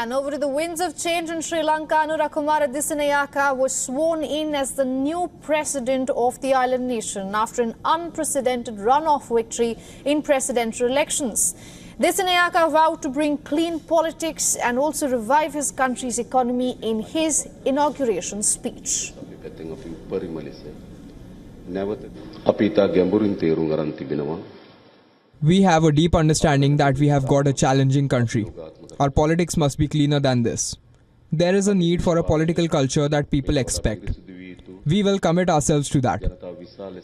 And over to the winds of change in Sri Lanka, Anura Kumara Dissanayake was sworn in as the new president of the island nation after an unprecedented runoff victory in presidential elections. Dissanayake vowed to bring clean politics and also revive his country's economy in his inauguration speech. We have a deep understanding that we have got a challenging country. Our politics must be cleaner than this. There is a need for a political culture that people expect. We will commit ourselves to that.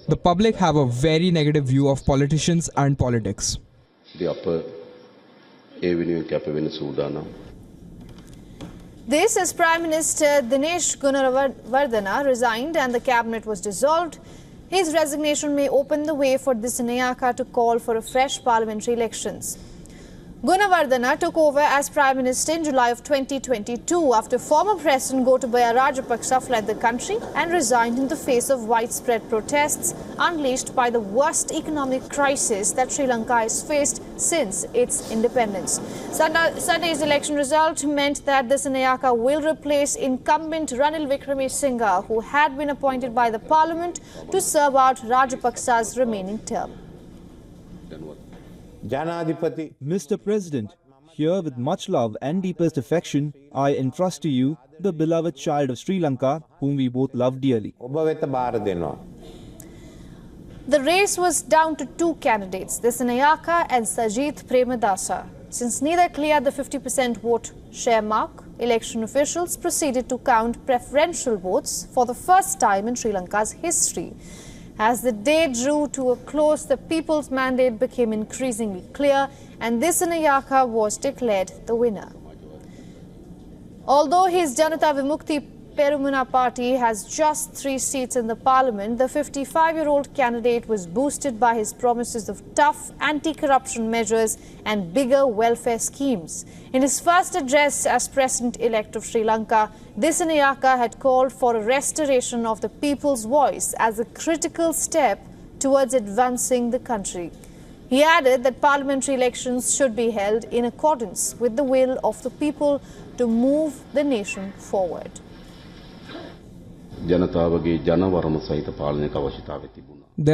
The public have a very negative view of politicians and politics. This as Prime Minister Dinesh Gunawardena resigned and the cabinet was dissolved. His resignation may open the way for Dissanayake to call for a fresh parliamentary elections. Gunawardena took over as Prime Minister in July of 2022 after former President Gotabaya Rajapaksa fled the country and resigned in the face of widespread protests unleashed by the worst economic crisis that Sri Lanka has faced since its independence. Sunday's election result meant that Dissanayake will replace incumbent Ranil Wickremesinghe, who had been appointed by the parliament to serve out Rajapaksa's remaining term. Mr. President, here with much love and deepest affection, I entrust to you the beloved child of Sri Lanka, whom we both love dearly. The race was down to two candidates, Dissanayake and Sajith Premadasa. Since neither cleared the 50% vote share mark, election officials proceeded to count preferential votes for the first time in Sri Lanka's history. As the day drew to a close, the people's mandate became increasingly clear and Dissanayake was declared the winner. Although his Janata Vimukti Perumuna party has just 3 seats in the parliament, the 55-year-old candidate was boosted by his promises of tough anti-corruption measures and bigger welfare schemes. In his first address as President-elect of Sri Lanka, Dissanayake had called for a restoration of the people's voice as a critical step towards advancing the country. He added that parliamentary elections should be held in accordance with the will of the people to move the nation forward. There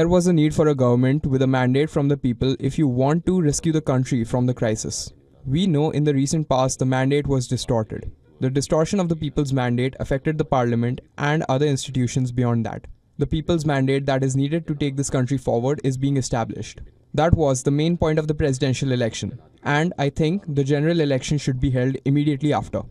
was a need for a government with a mandate from the people if you want to rescue the country from the crisis. We know in the recent past the mandate was distorted. The distortion of the people's mandate affected the parliament and other institutions beyond that. The people's mandate that is needed to take this country forward is being established. That was the main point of the presidential election. And I think the general election should be held immediately after.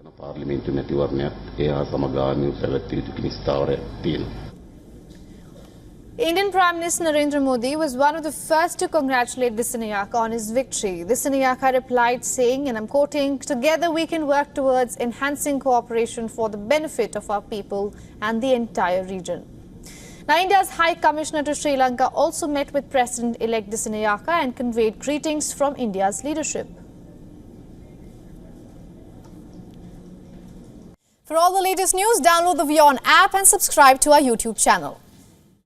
Indian Prime Minister Narendra Modi was one of the first to congratulate Dissanayake on his victory. Dissanayake replied saying, and I'm quoting, "Together we can work towards enhancing cooperation for the benefit of our people and the entire region." Now, India's High Commissioner to Sri Lanka also met with President-elect Dissanayake and conveyed greetings from India's leadership. For all the latest news, download the WION app and subscribe to our YouTube channel.